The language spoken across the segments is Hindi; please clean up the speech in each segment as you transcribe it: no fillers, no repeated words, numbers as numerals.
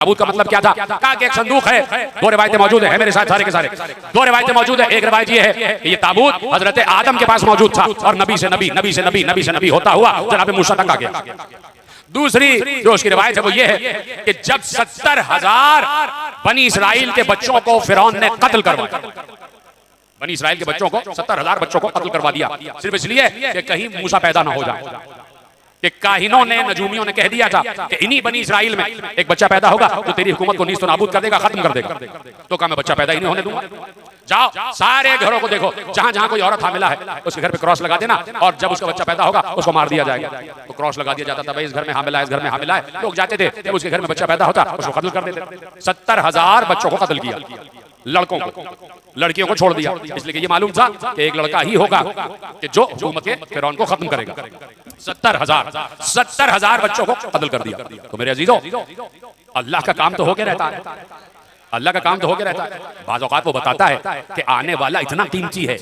ताबूत का मतलब क्या था? कहा कि एक संदूक है, दो रिवायतें मौजूद है मेरे साथ सारे के सारे, दो रिवायतें मौजूद है। एक रिवायत ये है कि ये ताबूत हजरत आदम के पास मौजूद था और नबी से नबी, नबी से नबी, नबी से नबी होता हुआ जनाब मूसा तक आ गया। दूसरी जो उसकी रिवायत है वो ये है कि जब 70,000 बनी इसराइल के बच्चों को फिरौन ने कत्ल करवाया, बनी इसराइल के बच्चों को 70,000 बच्चों को कत्ल करवा दिया, सिर्फ इसलिए कि कहीं मूसा पैदा ना हो जाए। कि काहिनों ने, नजूमियों ने कह दिया था कि इन्हीं बनी इसराइल में एक बच्चा पैदा होगा तो तेरी हुकूमत को नीस्त नाबूद कर देगा, खत्म कर देगा। तो कहा मैं बच्चा पैदा ही नहीं होने दूंगा। जाओ सारे घरों को देखो, जहां जहां कोई औरत हामिला है उसके घर पे क्रॉस लगा देना, और जब उसका बच्चा पैदा होगा उसको मार दिया जाएगा। तो क्रॉस लगा दिया जाता था, भाई इस घर में हामिला है, इस घर में हामिला है। लोग जाते थे, जब उसके घर में बच्चा पैदा होता उसको कत्ल कर देते। 70,000 बच्चों को कत्ल किया, लड़कों को, लड़कियों को छोड़ दिया, इसलिए कि ये मालूम था कि एक लड़का ही होगा कि जो हुकूमत के फिरौन को खत्म करेगा। 70,000 बच्चों को कत्ल कर दिया। तो मेरे अजीजों, अल्लाह का काम तो होके रहता है, अल्लाह का काम तो होके रहता है। बाज़ औक़ात वो बताता है कि आने वाला इतना कीमती है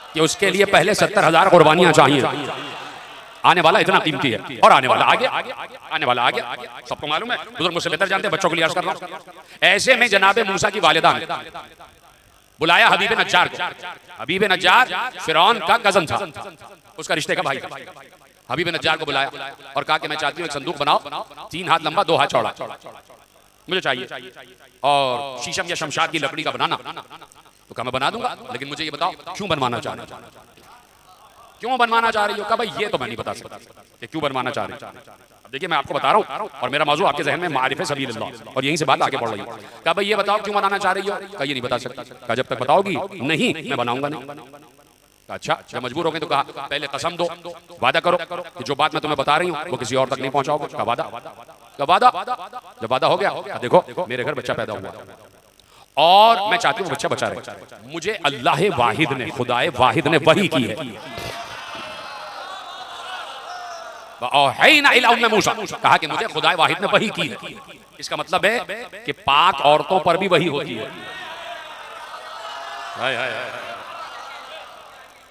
कि उसके लिए पहले 70,000 कुर्बानियां चाहिए। आने वाला इतना कीमती है और आने वाला आगे, आने वाला आगे, सबको मालूम है, बुजुर्ग मुझसे बेहतर जानते हैं, बच्चों के लिए अर्ज कर रहा हूं। ऐसे में जनाबे मूसा की वालिदा ने बुलाया हबीब नज्जार को। हबीब नज्जार फिरौन का कजन था, उसका रिश्ते का भाई था। हबीब नज्जार को बुलाया और कहा कि मैं चाहती हूँ एक संदूक बनाओ, 3 हाथ लंबा 2 हाथ चौड़ा, मुझे चाहिए, और शीशम या शमशाद की लकड़ी का बनाना। तो कहा मैं बना दूंगा, लेकिन मुझे ये बताओ क्यों बनवाना चाह रही हो, क्यों बनवाना चाह रही हो? कहा भाई ये तो मैं नहीं बता सकता कि क्यों बनवाना चाह रही हो। अब देखिए मैं आपको बता रहा हूँ और मेरा मौजूद आपके ज़हन में मारिफ़े सबीलिल्लाह, और यहीं से बात आगे बढ़ रही है। कहा भाई ये बताओ क्यों बनाना चाह रही हो? कहा ये नहीं बता सकता। कहा जब तक बताओगी नहीं मैं बनाऊंगा नहीं। अच्छा जब मजबूर हो गए तो कहा पहले कसम दो, वादा करो कि जो बात मैं तुम्हें बता रही हूँ वो किसी और तक नहीं पहुंचाओगे। का वादा? का वादा? जब वादा हो गया, देखो मेरे घर बच्चा पैदा हुआ और मैं चाहती हूँ बच्चा बचा रहे। मुझे अल्लाह वाहिद ने, खुदाए वाहिद ने वही की है। कहा कि मुझे खुदाए वाहिद ने वही की है। इसका मतलब है कि पाक औरतों पर भी वही होती है।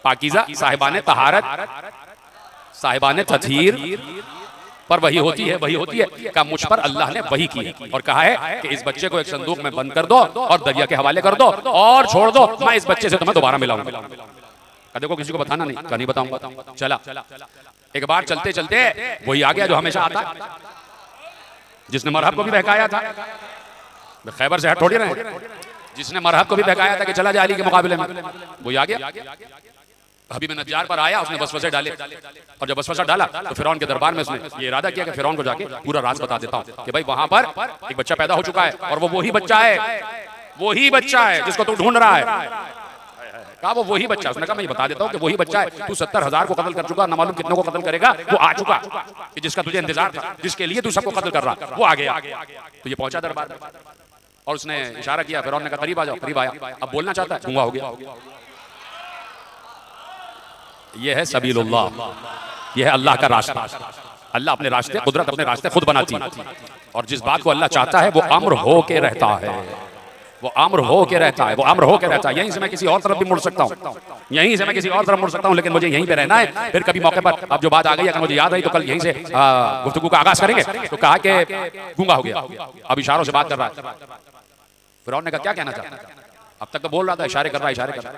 पाकीज़ा साहिबाने तहारत, साहिबाने तत्हीर पर वही होती है, वही होती है। का मुझ पर अल्लाह ने वही की है और कहा है कि इस बच्चे को एक संदूक में बंद कर दो और दरिया के हवाले कर दो और छोड़ दो, मैं इस बच्चे से तुम्हें दोबारा मिलाऊंगा। देखो किसी को बताना नहीं, कहा नहीं बताऊंगा। चला एक बार चलते चलते वही आ गया जो हमेशा आता है, जिसने मरहब को भी बहकाया था। खैबर से हट थोड़ी रहे, जिसने मरहब को भी बहकाया था कि चला जा अली के मुकाबले में, वही आ गया। हबीब नज्जार पर आया, उसने वसवसे डाले और जब वसवसा डाला तो फिरौन के दरबार में उसने ये इरादा किया कि फिरौन को जाके पूरा राज बता देता हूँ कि भाई वहां पर एक बच्चा पैदा हो चुका है और वो वही बच्चा है, वही बच्चा है जिसको तू ढूंढ रहा है। कहा वो वही बच्चा। उसने कहा मैं ये बता देता हूँ कि वही बच्चा है। तू 70,000 को कत्ल कर चुका, न मालूम कितनों को कत्ल करेगा, वो आ चुका कि जिसका तुझे इंतजार था, जिसके लिए तू सबको कत्ल कर रहा, वो आ गया। तो ये पहुंचा दरबार में और उसने इशारा किया, फिरौन ने कहा करीब आ जाओ। करीब आया, अब बोलना चाहता है, गूंगा हो गया। यह है सबीलुल्लाह, यह है अल्लाह का रास्ता। अल्लाह अपने रास्ते, कुदरत अपने रास्ते खुद बनाती है और जिस बात को अल्लाह चाहता है वो अम्र हो के रहता है, वो अम्र हो के रहता है, वो अम्र हो के रहता है। यहीं से मैं किसी और तरफ भी मुड़ सकता हूँ, यहीं से मैं किसी और तरफ मुड़ सकता हूँ, लेकिन मुझे यहीं पे रहना है। फिर कभी मौके पर अब जो बात आ गई, अगर मुझे याद आई तो कल यहीं से गुफ्तगू का आगाज करेंगे। तो कहा कि गूंगा हो गया, अब इशारों से बात कर रहा है। फिरौन ने कहा क्या कहना चाहता है? अब तक तो बोल रहा था, इशारे कर रहा है, इशारे कर रहा है।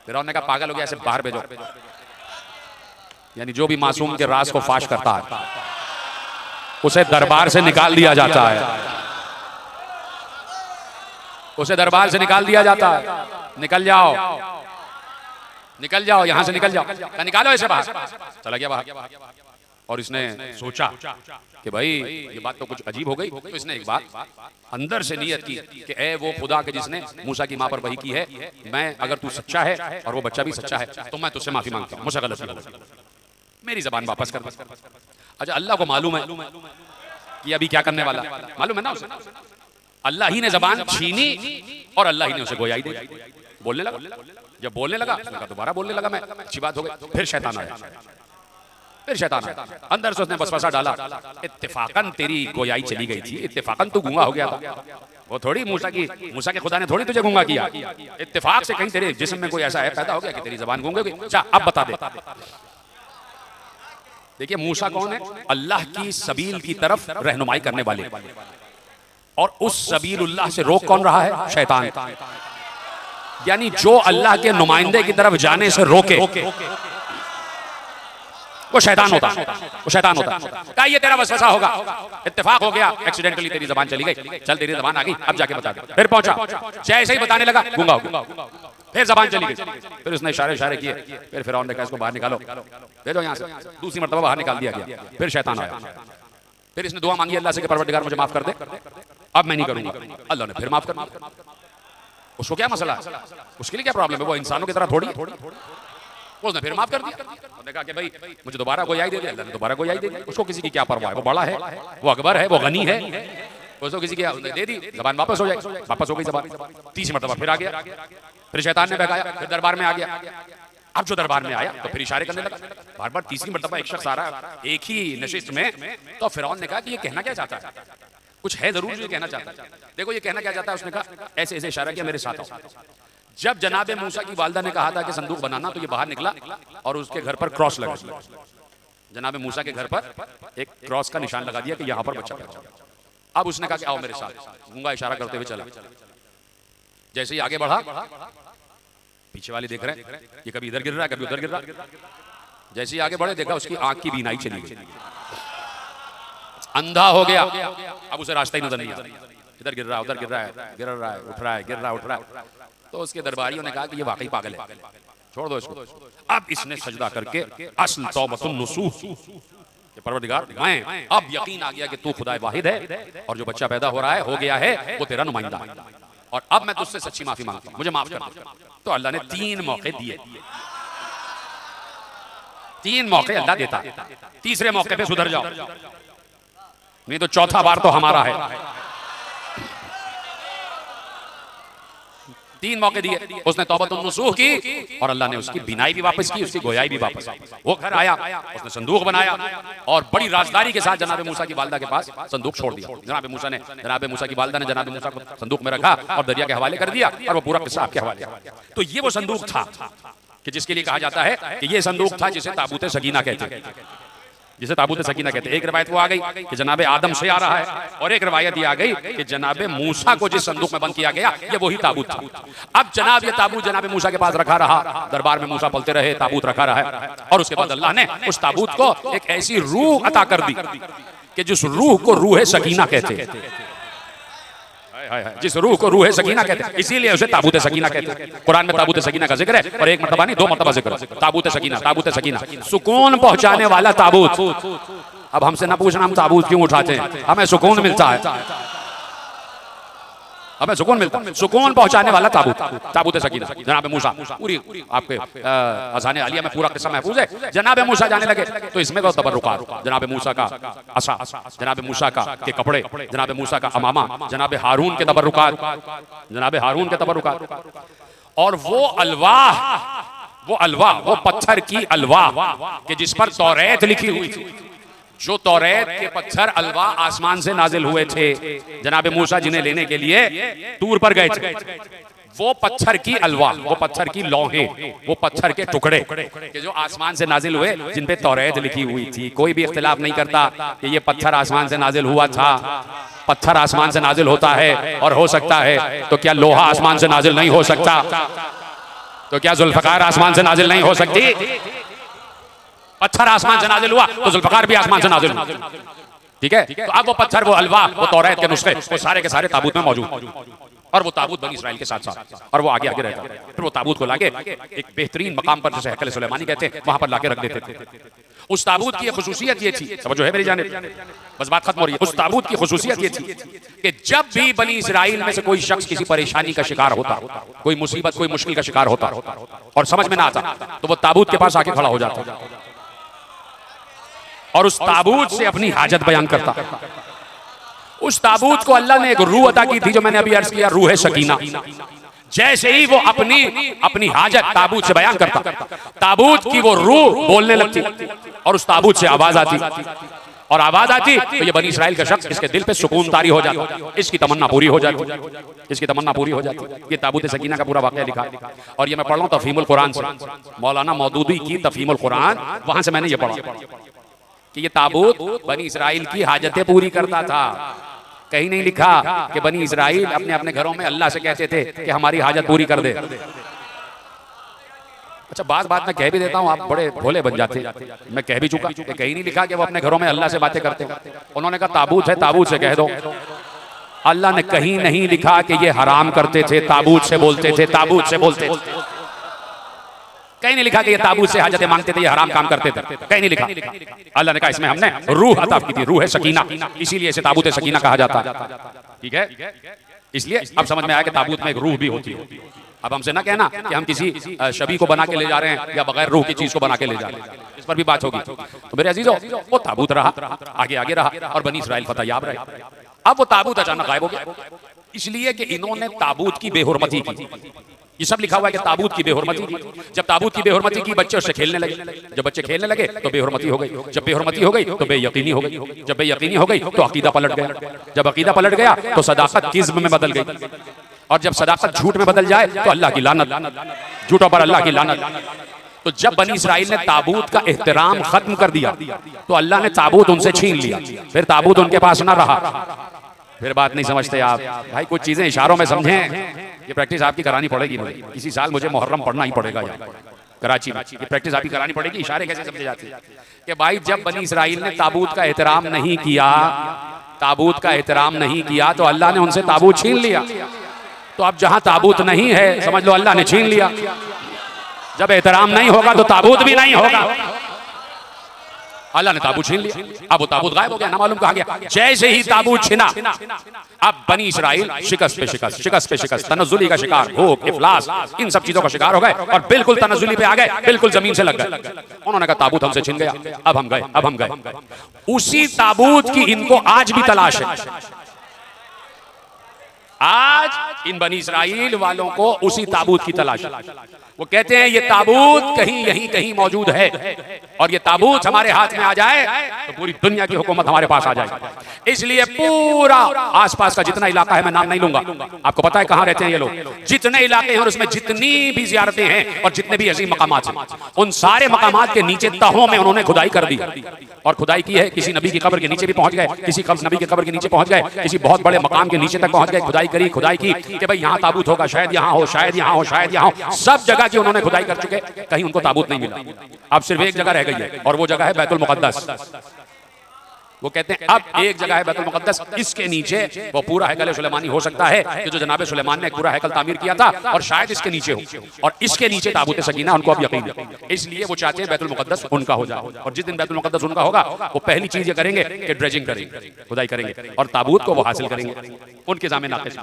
फिरौन ने कहा पागल हो गया, ऐसे बाहर भेजो। यानी जो भी मासूम के राज को फाश करता है उसे दरबार से निकाल दिया जाता है, उसे दरबार से निकाल दिया जाता है। निकल जाओ, निकल जाओ, यहां से निकल जाओ, निकालो ऐसे बाहर। चला गया बाहर और इसने सोचा कि भाई ये बात तो कुछ अजीब हो गई। तो इसने एक बात अंदर से नियत की कि ए वो खुदा के जिसने मूसा की मां पर वही की है, मैं अगर तू सच्चा है और वो बच्चा भी सच्चा है तो मैं तुझसे माफी मांगता हूं, मुझसे गलती हो गई, मेरी जबान वापस कर। अच्छा अल्लाह को मालूम है कि अभी क्या करने वाला, मालूम है ना उसे। अल्लाह ही ने जबान छीनी और अल्लाह ही ने उसे गोयाई दी। बोलने लगा, जब बोलने लगा दोबारा बोलने लगा, मैं अच्छी बात हो गई। फिर शैतान आया, फिर शैतान आया, अंदर से उसने वसवसा डाला। इत्तेफाकन तेरी गोयाई चली गई थी, इत्तेफाकन तू गूंगा हो गया था। वो थोड़ी मूसा के खुदा ने थोड़ी तुझे गूंगा किया, इत्तेफाक से कहीं तेरे जिस्म में कोई ऐसा है पैदा हो गया कि तेरी जबान गूंगे। जा अब बता दे। देखिए मूसा कौन है? अल्लाह की सबील की तरफ रहनुमाई करने वाले, और उस सबीलुल्लाह से रोक कौन रहा है? शैतान। यानी जो अल्लाह के नुमाइंदे की तरफ जाने से रोके वो शैतान होता, वो शैतान होता। क्या ये तेरा वसवसा होगा? इत्तेफाक हो गया, एक्सीडेंटली तेरी जबान चली गई, चल तेरी जबान आ गई, अब जाके बता दे। फिर पहुंचा, जैसे ही बताने लगा गूंगा हो गया, फिर जबान चली गई, फिर उसने इशारे इशारे किए, फिर फिरौन ने कहा इसको बाहर निकालो, दे दो यहाँ से। दूसरी मर्तबा बाहर निकाल दिया गया, फिर शैतान आया, फिर इसने दुआ मांगी अल्लाह से कि परवरदिगार मुझे माफ कर दे, अब मैं नहीं करूंगा। अल्लाह ने फिर माफ कर दिया। उसको क्या मसला है? उसके लिए क्या प्रॉब्लम है? वो इंसानों की तरह थोड़ी, उसने फिर माफ कर दिया। उसने कहा कि भाई मुझे दोबारा गोयाई दे दिया, अल्लाह ने दोबारा गोयाई दे दी। उसको किसी की क्या परवाह है? वो बड़ा है, वो अकबर है, वो गनी है, उसको किसी की दे दी, जबान वापस हो जाए, वापस हो गई जबान। तीसरी मर्तबा फिर आ गया, फिर शैतान ने बहकाया, फिर दरबार में आ गया। अब जो दरबार में आया तो फिर इशारे करने लगा, बार बार तीसरी मर्तबा एक शख्स आ रहा है एक ही नशिस्त में। तो फिरौन ने कहा कि ये कहना क्या चाहता है? कुछ है जरूर जो कहना चाहता है। देखो ये कहना क्या चाहता है? उसने कहा ऐसे ऐसे इशारा किया, मेरे साथ आओ। जब जनाब मूसा की वालदा ने कहा था कि संदूक बनाना, तो ये बाहर निकला और उसके घर पर क्रॉस लगा। जनाब मूसा के घर पर एक क्रॉस का निशान लगा दिया कि यहाँ पर बच्चा पैदा। अब उसने कहा कि आओ मेरे साथ, गूंगा इशारा करते हुए चला। जैसे ही आगे बढ़ा, पीछे वाले देख रहे हैं ये कभी इधर गिर रहा है, कभी उधर गिर रहा है। जैसे ही आगे बढ़े, देखा उसकी आंख की बीनाई चली गई, अंधा हो गया। अब उसे रास्ता ही नजर नहीं आता, इधर गिर रहा है, उधर गिर रहा है, गिर रहा है, उठ रहा है, गिर रहा है, उठ रहा है। तो उसके दरबारियों ने कहा कि ये वाकई पागल है, छोड़ दो इसको। अब इसने सजदा करके अस्ल तौबतुन नसूह, परवरदिगार मैं अब यकीन आ गया कि तू खुदा वाहिद है, और जो बच्चा पैदा हो रहा है, हो गया है, वो तेरा नुमाइंदा है, और अब मैं तुझसे सच्ची माफी मांगता हूं, मुझे माफ कर दे। तो अल्लाह ने 3 मौके दिए, 3 मौके अल्लाह देता है। तीसरे मौके पे सुधर जाओ, नहीं तो चौथा बार तो हमारा है। 3 मौके दिए, उसने तौबतुन नसूह की, और अल्लाह ने उसकी बिनाई भी वापस की, उसकी गोयाई भी वापस की। वो घर आया, उसने संदूक बनाया, और बड़ी राजदारी के साथ जनाब मूसा की वालदा के पास संदूक छोड़ दिया। जनाब मूसा की वालदा ने जनाब मूसा को संदूक में रखा और दरिया के हवाले कर दिया, और वो पूरा किस्सा आपके हवाले। तो ये वो संदूक था कि जिसके लिए कहा जाता है कि ये संदूक था जिसे ताबूत सकीना कहते हैं, जिसे ताबूत सकीना कहते हैं। एक रवायत वो आ गई कि जनाब आदम से आ रहा है, और एक रवायत ये आ गई कि जनाब मूसा को जिस संदूक में बंद किया गया ये वही ताबूत था। अब जनाब ये ताबूत जनाब मूसा के पास रखा रहा, दरबार में मूसा पलते रहे, ताबूत रखा रहा, और उसके बाद अल्लाह ने उस ताबूत को एक ऐसी रूह अता कर दी कि जिस रूह को रूह सकीना कहते हैं, जिस रूह को रूह सकीना कहते हैं, इसीलिए उसे ताबूत सकीना कहते हैं। कुरान में ताबूत सकीना का जिक्र है, और एक मर्तबा नहीं 2 मर्तबा जिक्र है। ताबूत सकीना, ताबूत सकीना, सुकून पहुंचाने वाला ताबूत। अब हमसे ना पूछना हम ताबूत क्यों उठाते हैं, हमें सुकून मिलता है, हमें सुकून मिलता है, सुकून पहुंचाने वाला ताबूत, ताबूत सकीना। जनाब मूसा, पूरी आपके अज़ान आलिया में पूरा किस्सा महफूज है। जनाब मूसा जाने लगे तो इसमें वो तबर्रुकात, जनाब मूसा का असा, जनाब मूसा का के कपड़े, जनाब मूसा का अमामा, जनाब हारून के तबर्रुकात, जनाब हारून के तबर्रुकात, और वो अलवाह, वो पत्थर की अलवाह कि जिस पर तौरेत लिखी हुई थी। जो तौरेत के पत्थर अलवा आसमान से नाजिल हुए थे, जनाब मूसा जिन्हें लेने के लिए तूर पर गए थे, वो पत्थर की अलवा, वो पत्थर की लौहें, वो पत्थर के टुकड़े कि जो आसमान से नाजिल हुए, जिन पे तौरेत लिखी हुई थी। कोई भी इख्तिलाफ नहीं करता कि ये पत्थर आसमान से नाजिल हुआ था। पत्थर आसमान से नाजिल होता है और हो सकता है, तो क्या लोहा आसमान से नाजिल नहीं हो सकता? तो क्या जुल्फकार आसमान से नाजिल नहीं हो सकती? पत्थर आसमान से नाजिल हुआ तो जुल्फकार भी आसमान से नाजिल हुआ, ठीक है। तो अब वो पत्थर, वो अलवा, वो तौरात के नुस्खे, वो सारे के सारे ताबूत में मौजूद, और वो ताबूत बनी इस्राइल के साथ साथ, और वो आगे आगे रहता। फिर वो ताबूत को लाके एक बेहतरीन मकाम पर, जैसे हैकल सुलेमानी कहते हैं, वहां पर लाके रख देते थे। उस ताबूत की खुसूसियत ये थी, समझो है मेरी जानिब, बस बात खत्म हो रही है। उस ताबूत की खुसूसियत ये थी कि जब भी बनी इस्राइल में से कोई शख्स किसी परेशानी का शिकार होता, कोई मुसीबत, कोई मुश्किल का शिकार होता, और समझ में ना आता, तो वो ताबूत के पास आके खड़ा हो जाता और उस ताबूत से अपनी हाजत बयान करता। उस ताबूत को अल्लाह ने एक रूह अता की थी, जो मैंने अभी अर्ज किया, रूह सकीना। जैसे ही वो अपनी हाजत ताबूत से बयान करता, ताबूत की वो रूह बोलने लगती, और उस ताबूत से आवाज आती, और आवाज आती तो ये बनी इस्राइल का शख्स, इसके दिल पे सुकून तारी हो जाता, इसकी तमन्ना पूरी हो जाती, इसकी तमन्ना पूरी हो जाती। ये ताबूत सकीना का पूरा वाक़या लिखा, और ये मैं पढ़ रहा हूँ तफहीमुल कुरान से, मौलाना मौदूदी की तफहीमुल कुरान, वहां से मैंने ये पढ़ा। कि ये ताबूत बनी इस्राइल की हाजतें पूरी करता था। कहीं नहीं लिखा कि बनी इस्राइल अपने अपने घरों में अल्लाह से कहते थे कि हमारी हाजत पूरी कर दे। अच्छा, बात मैं कह भी देता हूँ, आप बड़े भोले बन जाते। मैं कह भी चुका कि कहीं नहीं लिखा कि वो अपने घरों में अल्लाह से बातें करते। उन्होंने कहा ताबूत है, ताबूत से कह दो। अल्लाह ने कहीं नहीं लिखा कि ये हराम करते थे, ताबूत से बोलते थे, ताबूत से बोलते थे। कहीं नहीं लिखा कि ये ताबूत से हाजतें मांगते थे, ये हराम काम करते थे। कहीं नहीं लिखा। अल्लाह ने कहा इसमें हमने रूह अता की थी, रूह है सकीना, इसीलिए इसे ताबूत सकीना कहा जाता है। ठीक है, इसलिए अब समझ में आया कि ताबूत में एक रूह भी होती है। अब हमसे ना कहना कि हम किसी शबी को बना के ले जा रहे हैं या बगैर रूह की चीज को बना के ले जा रहे हैं, इस पर भी बात होगी। तो मेरे अजीजों, वो ताबूत रहा, आगे आगे रहा और बनी इस्राइल फतहयाब रहे। अब वो ताबूत अचानक गायब हो गया, इसलिए कि इन्होंने ताबूत की बेहुरमती की। ये सब लिखा हुआ है कि ताबूत की बेहुरमती की। जब ताबूत की बेहुरमती की, बच्चे उससे खेलने लगे। जब बच्चे खेलने लगे तो बेहुरमती हो गई। जब बेहुरमती हो गई तो बेयकीनी हो गई। जब बेयकीनी हो गई तो अकीदा पलट गया। जब अकीदा पलट गया तो सदाकत किज़्ब में बदल गई। और जब सदाकत झूठ में बदल जाए तो अल्लाह की लानत, झूठों पर अल्लाह की लानत। तो जब बनी इस्राइल ने ताबूत का एहतराम खत्म कर दिया तो अल्लाह ने ताबूत उनसे छीन लिया। फिर ताबूत उनके पास न रहा। फिर बात नहीं समझते आप भाई, कुछ चीजें इशारों में समझें। ये प्रैक्टिस आपकी करानी पड़ेगी मुझे। इसी साल मुझे मुहर्रम पढ़ना ही पड़ेगा यार कराची में। ये प्रैक्टिस आपकी करानी पड़ेगी, इशारे कैसे समझे जाते हैं। कि भाई जब बनी इस्राइल ने ताबूत का एहतराम नहीं किया, ताबूत का एहतराम नहीं किया तो अल्लाह ने उनसे ताबूत छीन लिया। तो अब जहां ताबूत नहीं है समझ लो अल्लाह ने छीन लिया। जब एहतराम नहीं होगा तो ताबूत भी नहीं होगा। अल्लाह ने ताबूत छीन लिया। अब वो ताबूत गायब हो गया, ना मालूम कहाँ गया। जैसे ही ताबूत छिना, अब बनी इस्राइल शिकस्त पे शिकस्त, शिकस्त पे शिकस्त, तनज़्ज़ुली का शिकार, भूख, इफलास, इन सब चीजों का शिकार हो गए और बिल्कुल तनज़्ज़ुली पे आ गए, बिल्कुल जमीन से लग गए। उन्होंने कहा ताबूत हमसे छिन गया, अब हम गए, अब हम गए। उसी ताबूत की इनको आज भी तलाश है। आज इन बनी इस्राइल वालों को उसी ताबूत की तलाश है। वो कहते हैं ये ताबूत कहीं यहीं कहीं मौजूद है और ये ताबूत हमारे हाथ में आ जाए तो पूरी दुनिया की हुकूमत हमारे पास आ जाए। इसलिए पूरा आसपास का जितना इलाका है, मैं नाम नहीं लूंगा, आपको पता है कहां रहते हैं ये लोग, जितने इलाके हैं और उसमें जितनी भी ज़ियारतें हैं और जितने भी अजीम मकामात हैं, उन सारे मकामात के नीचे तहों में उन्होंने खुदाई कर दी। और खुदाई की है, किसी नबी की कब्र के नीचे भी पहुंच गए, किसी नबी की कब्र के नीचे पहुंच गए, किसी बहुत बड़े मकाम के नीचे तक पहुंच गए। खुदाई की कि भाई यहाँ ताबूत होगा, शायद यहाँ हो, शायद यहाँ हो, शायद यहाँ हो। सब जगह की उन्होंने खुदाई कर चुके, कहीं उनको ताबूत नहीं मिला। अब सिर्फ एक जगह रह गई है और वो जगह है बैतुल मुक़द्दस। वो कहते हैं अब एक जगह है बैतुल मुक़द्दस, इसके नीचे वो पूरा हैकल सुलेमानी हो सकता है कि जो जनाब सुलेमान ने एक पूरा हैकल तामीर किया था, और शायद इसके नीचे हो, और इसके नीचे ताबूत सकीना, उनको अब यकीन है। इसलिए वो चाहते हैं बैतुल मुक़द्दस उनका हो जाए। और जिस दिन बैतुल मुक़द्दस उनका होगा वो पहली चीज ये करेंगे कि ड्रेजिंग करेंगे, खुदाई करेंगे और ताबूत को वो हासिल करेंगे। उनके ज़ामे नाक़िस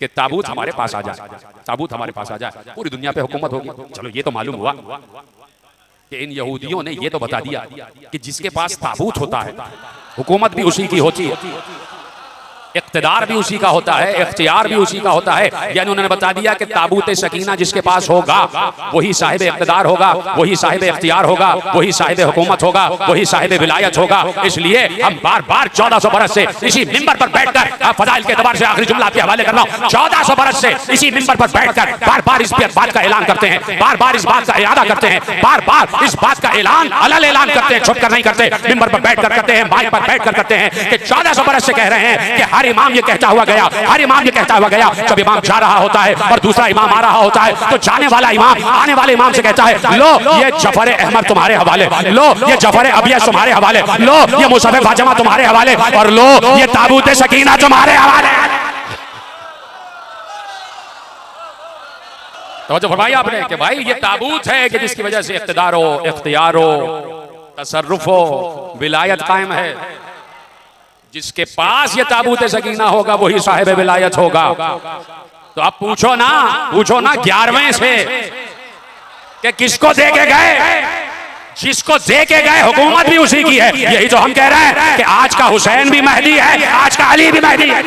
कि ताबूत हमारे पास आ जाए, ताबूत हमारे पास आ जाए, पूरी दुनिया पे हुकूमत होगी। चलो ये तो मालूम हुआ कि इन यहूदियों ने ये तो बता दिया कि जिसके पास ताबूत होता है हुकूमत भी उसी की होती है, इक़्तिदार भी उसी का होता है, इख्तियार भी उसी का होता है। यानी उन्होंने बता दिया कि ताबूत सकीना जिसके पास होगा वही साहिब इक़्तिदार होगा, वही साहिब इख्तियार होगा, वही साहिब हुकूमत होगा, वही साहिब विलायत होगा। इसलिए हम बार बार 1400 बरस से इसी मिंबर पर बैठकर, फ़ज़ाइल के एतबार से आखिरी जुमला आपके हवाले कर रहा हूं, 1400 बरस से इसी मिंबर पर बैठकर बार बार इस बात का ऐलान करते हैं, बार बार इस बात का इरादा करते हैं, बार बार इस बात का ऐलान अलल ऐलान करते हैं, छुप कर नहीं करते, मिंबर पर बैठकर करते हैं, माइक पर बैठकर करते हैं कि 1400 बरस से कह रहे हैं कि हर इमाम ये कहता हुआ गया, हर इमाम ये कहता हुआ गया। जब इमाम जा रहा होता है और दूसरा इमाम आ रहा होता है तो जाने वाला इमाम आने वाले इमाम से कहता है, लो ये जफर अहमद तुम्हारे हवाले, लो ये जफर अबियस तुम्हारे हवाले, लो ये मुसफ़े फातिमा तुम्हारे हवाले, और लो ये ताबूत सकीना तुम्हारे हवाले। तो फरमाया आपने कि भाई ये ताबूत है कि जिसकी वजह से इक़्तिदार हो, इख्तियार हो, तसर्रुफ हो, विलायत कायम है। जिसके पास ये ताबूत सकीना होगा वही साहिब विलायत होगा। तो अब पूछो ना 11वें से कि किसको दे के गए, जिसको दे के गए हुकूमत भी उसी की है। यही तो हम कह रहे हैं कि आज का हुसैन भी महदी है, आज का अली भी महदी है।